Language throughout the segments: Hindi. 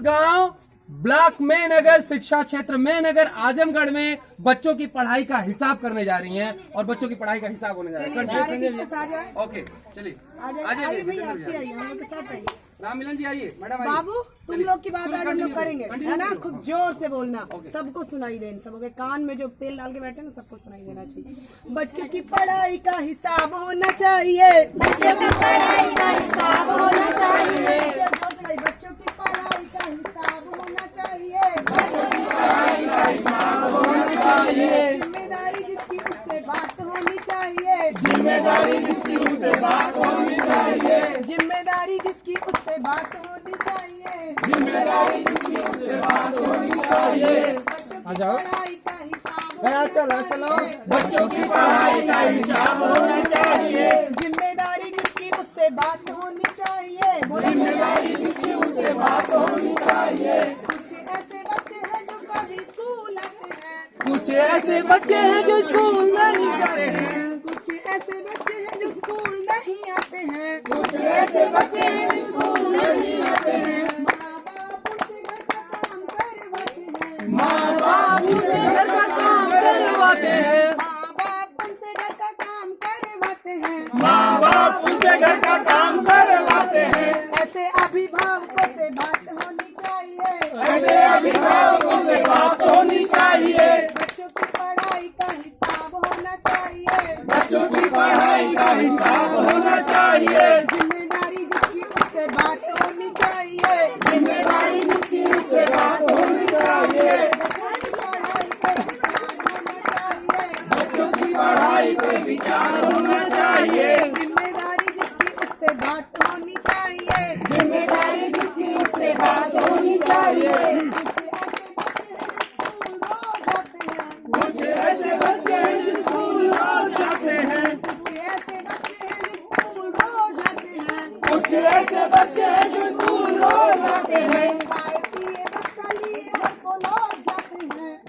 गांव ब्लॉक में नगर शिक्षा क्षेत्र में नगर आजमगढ़ में बच्चों की पढ़ाई का हिसाब करने जा रही हैं और बच्चों की पढ़ाई का हिसाब होने जा रहा है। ओके चलिए राममिलन जी आइए। मैडम बाबू तुम लोग की बात आज हम लोग करेंगे है ना, खूब जोर से बोलना, सबको सुनाई दे, सबके कान में जो तेल डाल के बैठे ना सबको सुनाई देना चाहिए। बच्चों की पढ़ाई का हिसाब होना चाहिए, बच्चों की पढ़ाई का हिसाब होना चाहिए, बच्चों की पढ़ाई का हिसाब होना चाहिए, बच्चों की पढ़ाई का हिसाब होना चाहिए। जिम्मेदारी जिसकी उससे बात होनी चाहिए, जिम्मेदारी जिसकी उससे बात होनी चाहिए, जिम्मेदारी जिसकी उससे बात होनी चाहिए, जिम्मेदारी जिसकी उससे बात होनी चाहिए। आ जाओ चलो चलो, बच्चों की पढ़ाई का हिसाब होना चाहिए, जिम्मेदारी जिसकी उससे बात होनी चाहिए, जिम्मेदारी जिसकी उससे बात होनी चाहिए। कुछ ऐसे बच्चे हैं जो स्कूल नहीं जाते हैं, कुछ ऐसे बच्चे हैं जो स्कूल नहीं आते हैं, कुछ ऐसे बच्चे हैं जो स्कूल नहीं आते हैं। माँ बाप उनसे घर का काम करवाते हैं, माँ बाप उनसे घर का काम करवाते हैं, माँ बाप उनसे घर का काम करवाते हैं। ऐसे अभिभावकों से बात होनी चाहिए, ऐसे अभिभावकों से बात होनी चाहिए। बच्चों की पढ़ाई का हिसाब होना चाहिए, बच्चों की पढ़ाई का हिसाब होना चाहिए। जिम्मेदारी जिसकी उससे बात होनी चाहिए, जिम्मेदारी जिसकी उससे बात होनी चाहिए। बच्चों की पढ़ाई पे विचार होना चाहिए, जिम्मेदारी जिसकी उससे बात होनी चाहिए, जिम्मेदारी जिसकी उससे बात होनी चाहिए। कुछ ऐसे बच्चे हैं जो स्कूल रोज जाते हैं, कुछ ऐसे बच्चे हैं जो स्कूल रोज जाते हैं, कुछ ऐसे बच्चे हैं जो स्कूल रोज जाते हैं।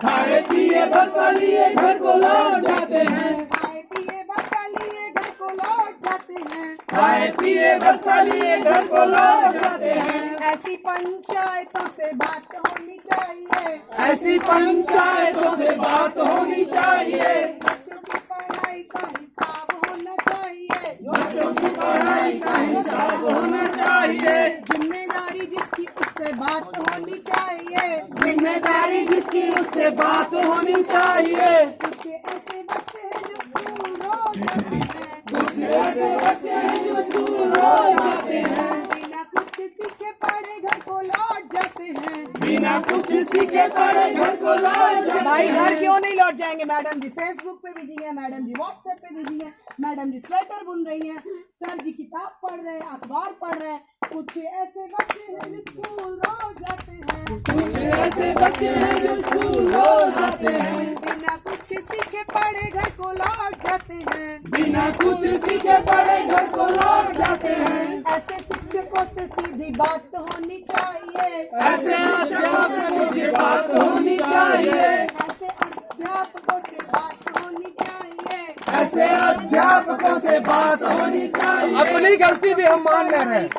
खाए पिए बस का लिए घर को लौट जाते हैं, खाए पिए बस का लिए घर को लौट जाते हैं, खाए पिए बस का लिए घर को लौट जाते हैं। ऐसी पंचायतों से बात होनी चाहिए, ऐसी पंचायतों से बात होनी चाहिए। बच्चों की पढ़ाई का हिसाब होना चाहिए, बच्चों की पढ़ाई का हिसाब होना चाहिए। जिम्मेदारी जिसकी उससे बात होनी चाहिए, जिम्मेदारी जिसकी उससे बात होनी चाहिए। कुछ ऐसे बच्चे हैं जो स्कूल रोज जाते हैं, कुछ ऐसे बच्चे हैं जो स्कूल रोज जाते हैं, बिना कुछ सीखे पढ़े घर को लौट जाते हैं, बिना कुछ सीखे पढ़े घर को लौट जाते हैं। भाई घर क्यों नहीं लौट जाएंगे मैडम जी? फेसबुक पे बिजी है मैडम जी, व्हाट्सएप पे बिजी है मैडम जी, स्वेटर बुन रही हैं, सर जी किताब पढ़ रहे हैं, अखबार पढ़ रहे हैं। कुछ ऐसे बच्चे हैं जो स्कूल रोज जाते हैं, कुछ ऐसे बच्चे हैं जो स्कूल रोज जाते हैं, बिना कुछ सीखे पढ़े घर को लौट जाते हैं, बिना कुछ सीखे पढ़े घर को लौट जाते हैं। ऐसे शिक्षकों से सीधी बात होनी चाहिए, ऐसे शिक्षकों से सीधी बात होनी चाहिए, ऐसे अध्यापकों से बात होनी चाहिए, ऐसे अध्यापकों से बात होनी चाहिए। अपनी गलती भी हम मान रहे हैं,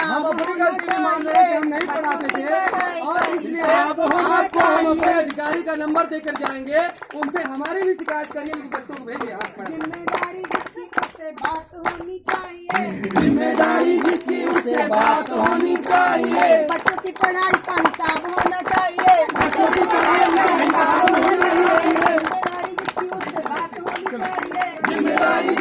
हम अपनी गलती भी मान रहे हैं कि हम नहीं पढ़ाते थे और इसलिए आपको हम अपने अधिकारी का नंबर देकर जाएंगे, उनसे हमारी भी शिकायत करिए कि बच्चों को भेजिए। जिम्मेदारी जिसकी उससे बात होनी चाहिए, जिम्मेदारी जिसकी उससे बात होनी चाहिए। बच्चों की पढ़ाई का हिसाब होना चाहिए, बच्चों की पढ़ाई का हिसाब होना चाहिए। जिम्मेदारी जिसकी उससे बात होनी चाहिए, जिम्मेदारी